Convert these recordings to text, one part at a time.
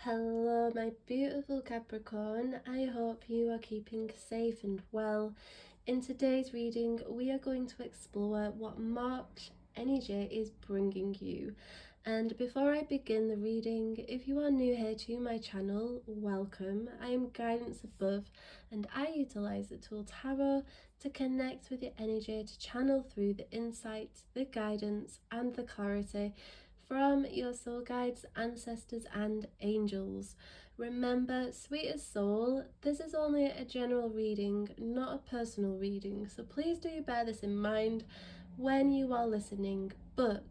Hello, my beautiful Capricorn. I hope you are keeping safe and well. In today's reading, we are going to explore what March energy is bringing you. And before I begin the reading, if you are new here to my channel, welcome. I am Guidance Above, and I utilize the tool Tarot to connect with your energy, to channel through the insights, the guidance, and the clarity from your soul guides, ancestors, and angels. Remember, sweetest soul, this is only a general reading, not a personal reading, so please do bear this in mind when you are listening. But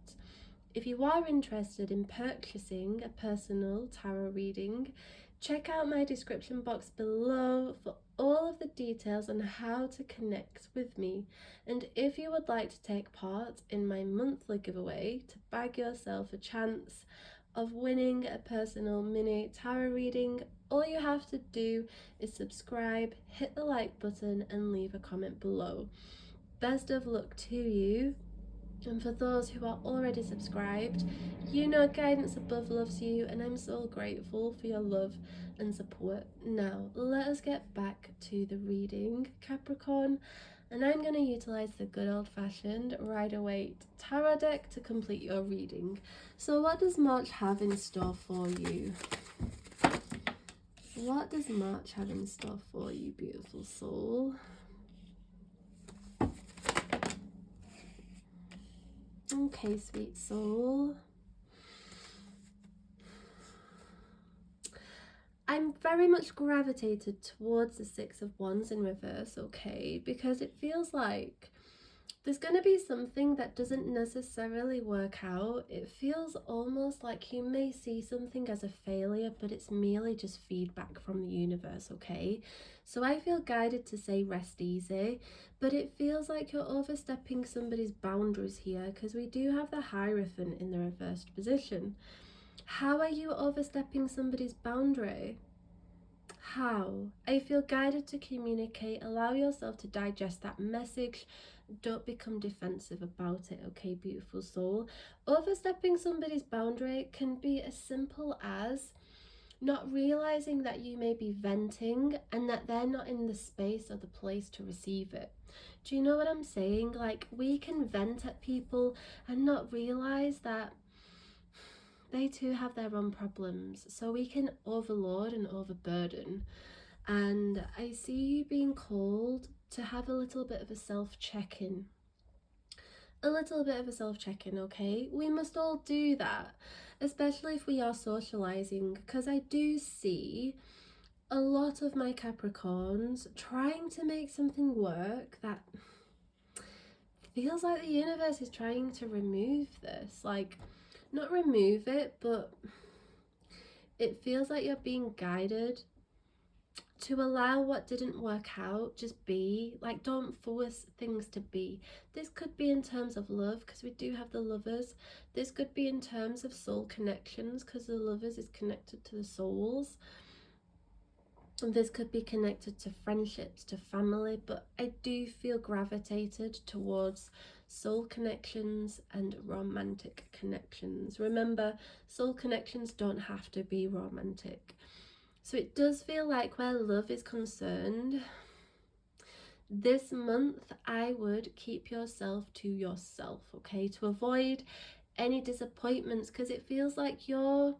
if you are interested in purchasing a personal tarot reading, check out my description box below for all of the details on how to connect with me. And if you would like to take part in my monthly giveaway to bag yourself a chance of winning a personal mini tarot reading, all you have to do is subscribe, hit the like button, and leave a comment below. Best of luck to you. And for those who are already subscribed, you know Guidance Above loves you, and I'm so grateful for your love and support. Now, let us get back to the reading, Capricorn, and I'm going to utilize the good old-fashioned Rider-Waite tarot deck to complete your reading. So what does March have in store for you? What does March have in store for you, beautiful soul? Okay, sweet soul. I'm very much gravitated towards the Six of Wands in reverse, okay, because it feels like there's going to be something that doesn't necessarily work out. It feels almost like you may see something as a failure, but it's merely just feedback from the universe, okay? So I feel guided to say rest easy, but it feels like you're overstepping somebody's boundaries here because we do have the Hierophant in the reversed position. How are you overstepping somebody's boundary? How? I feel guided to communicate. Allow yourself to digest that message. Don't become defensive about it, okay, beautiful soul? Overstepping somebody's boundary can be as simple as not realizing that you may be venting and that they're not in the space or the place to receive it. Do you know what I'm saying? Like, we can vent at people and not realize that they too have their own problems, so we can overload and overburden. And I see you being called to have a little bit of a self-check-in. Okay? We must all do that, especially if we are socializing, because I do see a lot of my Capricorns trying to make something work that feels like the universe is trying to remove this. Like, not remove it, but it feels like you're being guided to allow what didn't work out just be. Like, don't force things to be. This could be in terms of love, because we do have the Lovers. This could be in terms of soul connections, because the Lovers is connected to the souls. And this could be connected to friendships, to family, but I do feel gravitated towards soul connections and romantic connections. Remember, soul connections don't have to be romantic. So it does feel like where love is concerned, this month I would keep yourself to yourself, okay, to avoid any disappointments, because it feels like you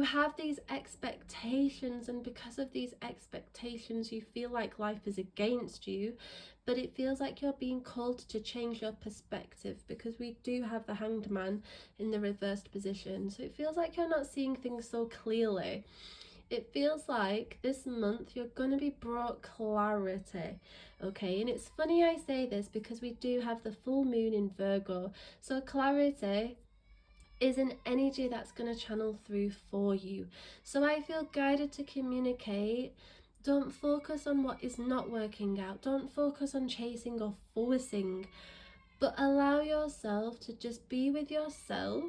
have these expectations, and because of these expectations you feel like life is against you, but it feels like you're being called to change your perspective, because we do have the Hanged Man in the reversed position. So it feels like you're not seeing things so clearly. It feels like this month you're going to be brought clarity, okay? And it's funny I say this because we do have the full moon in Virgo, so clarity is an energy that's going to channel through for you. So I feel guided to communicate. Don't focus on what is not working out. Don't focus on chasing or forcing, but allow yourself to just be with yourself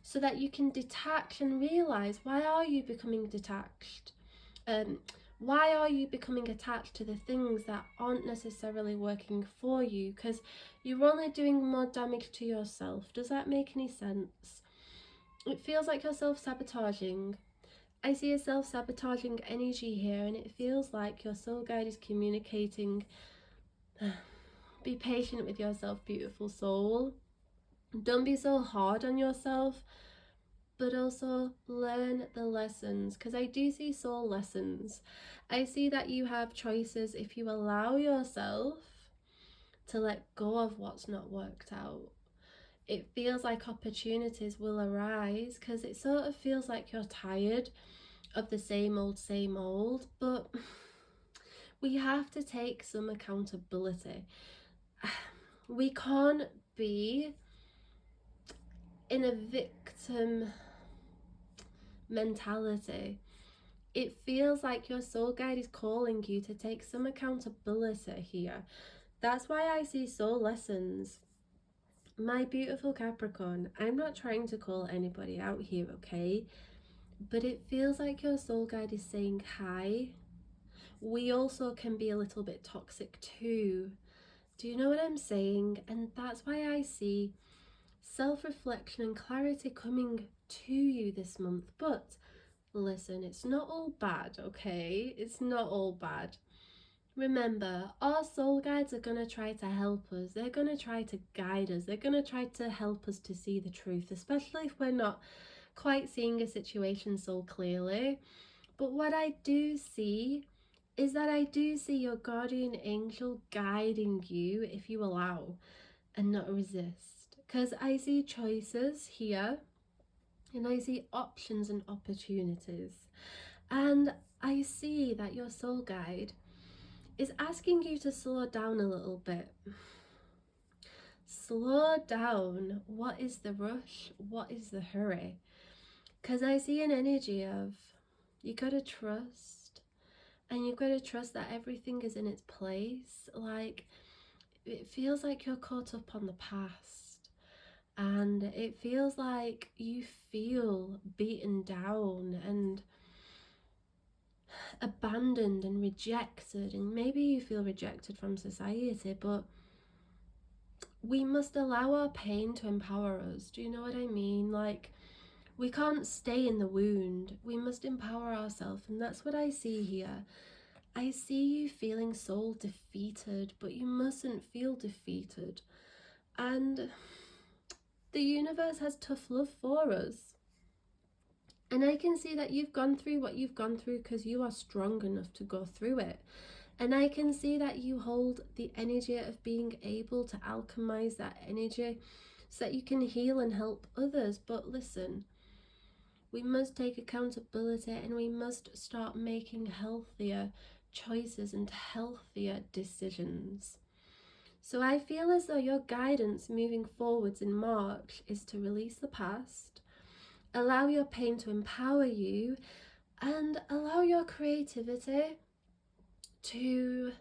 so that you can detach and realize, why are you becoming detached? Why are you becoming attached to the things that aren't necessarily working for you? Because you're only doing more damage to yourself. Does that make any sense? It feels like you're self-sabotaging. I see a self-sabotaging energy here, and it feels like your soul guide is communicating. Be patient with yourself, beautiful soul. Don't be so hard on yourself, but also learn the lessons, because I do see soul lessons. I see that you have choices if you allow yourself to let go of what's not worked out. It feels like opportunities will arise, because it sort of feels like you're tired of the same old, but we have to take some accountability. We can't be in a victim mentality. It feels like your soul guide is calling you to take some accountability here. That's why I see soul lessons. My beautiful Capricorn, I'm not trying to call anybody out here, okay? But it feels like your soul guide is saying hi. We also can be a little bit toxic too. Do you know what I'm saying? And that's why I see self-reflection and clarity coming to you this month. But listen, it's not all bad, okay? It's not all bad. Remember, our soul guides are going to try to help us. They're going to try to guide us. They're going to try to help us to see the truth, especially if we're not quite seeing a situation so clearly. But what I do see is that I do see your guardian angel guiding you if you allow and not resist. Because I see choices here, and I see options and opportunities. And I see that your soul guide is asking you to slow down a little bit. Slow down. What is the rush? What is the hurry? Because I see an energy of you gotta trust, and you've got to trust that everything is in its place. Like, it feels like you're caught up on the past, and it feels like you feel beaten down and abandoned and rejected, and maybe you feel rejected from society, but we must allow our pain to empower us. Do you know what I mean? Like, we can't stay in the wound. We must empower ourselves, and that's what I see here. I see you feeling so defeated, but you mustn't feel defeated. And the universe has tough love for us. And I can see that you've gone through what you've gone through because you are strong enough to go through it. And I can see that you hold the energy of being able to alchemize that energy so that you can heal and help others. But listen, we must take accountability, and we must start making healthier choices and healthier decisions. So I feel as though your guidance moving forwards in March is to release the past, allow your pain to empower you, and allow your creativity to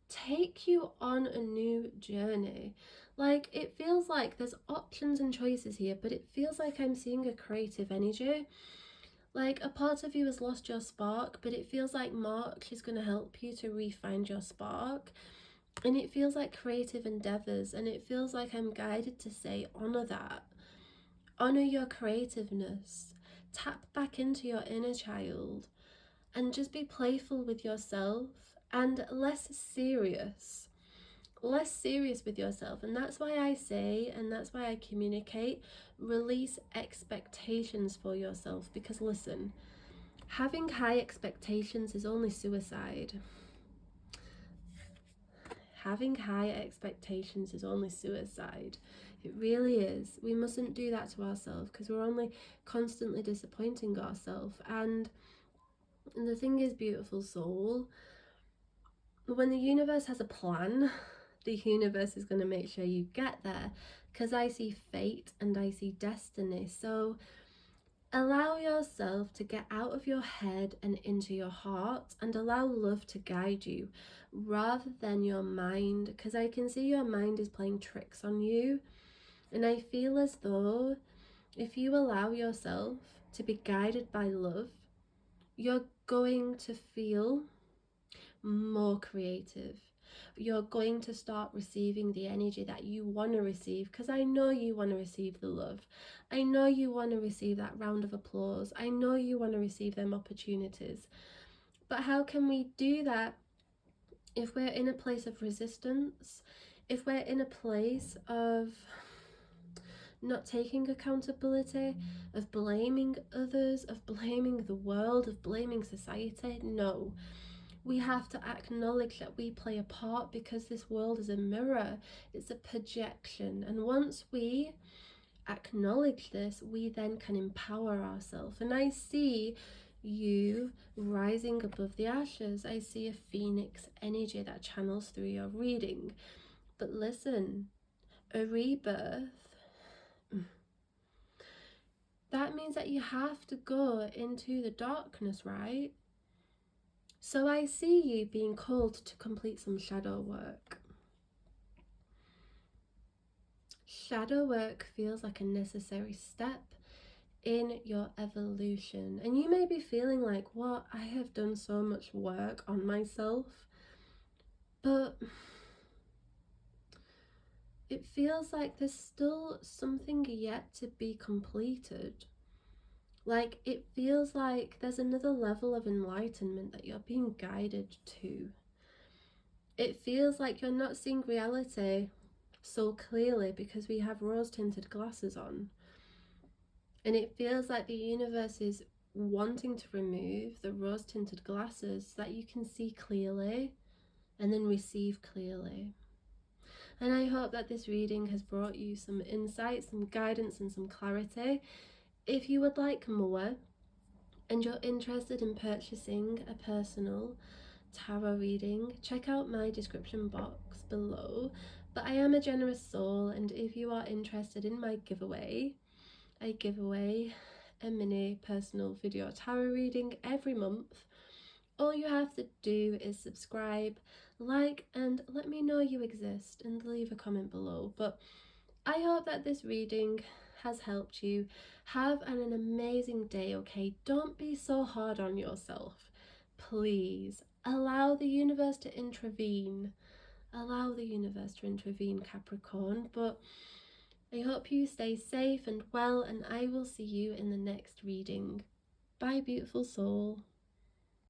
take you on a new journey. Like, it feels like there's options and choices here, but it feels like I'm seeing a creative energy. Like, a part of you has lost your spark, but it feels like March is going to help you to re-find your spark. And it feels like creative endeavors, and it feels like I'm guided to say, honor that. Honor your creativeness. Tap back into your inner child, and just be playful with yourself and less serious with yourself. And that's why I say, and that's why I communicate, release expectations for yourself. Because listen, having high expectations is only suicide. Having high expectations is only suicide. It really is. We mustn't do that to ourselves, because we're only constantly disappointing ourselves. And the thing is, beautiful soul, when the universe has a plan, the universe is going to make sure you get there, because I see fate and I see destiny. So allow yourself to get out of your head and into your heart, and allow love to guide you rather than your mind, because I can see your mind is playing tricks on you. And I feel as though if you allow yourself to be guided by love, you're going to feel more creative. You're going to start receiving the energy that you want to receive, because I know you want to receive the love. I know you want to receive that round of applause. I know you want to receive them opportunities. But how can we do that if we're in a place of resistance? If we're in a place of not taking accountability, of blaming others, of blaming the world, of blaming society? No. We have to acknowledge that we play a part, because this world is a mirror, it's a projection. And once we acknowledge this, we then can empower ourselves. And I see you rising above the ashes. I see a phoenix energy that channels through your reading. But listen, a rebirth, that means that you have to go into the darkness, right? So I see you being called to complete some shadow work. Shadow work feels like a necessary step in your evolution. And you may be feeling like, what? I have done so much work on myself. But it feels like there's still something yet to be completed. Like, it feels like there's another level of enlightenment that you're being guided to. It feels like you're not seeing reality so clearly because we have rose-tinted glasses on. And it feels like the universe is wanting to remove the rose-tinted glasses so that you can see clearly and then receive clearly. And I hope that this reading has brought you some insight, some guidance, and some clarity. If you would like more and you're interested in purchasing a personal tarot reading, check out my description box below. But I am a generous soul, and if you are interested in my giveaway, I give away a mini personal video tarot reading every month. All you have to do is subscribe, like, and let me know you exist, and leave a comment below. But I hope that this reading has helped you. Have an amazing day, okay? Don't be so hard on yourself. Please allow the universe to intervene. Allow the universe to intervene, Capricorn. But I hope you stay safe and well, and I will see you in the next reading. Bye, beautiful soul.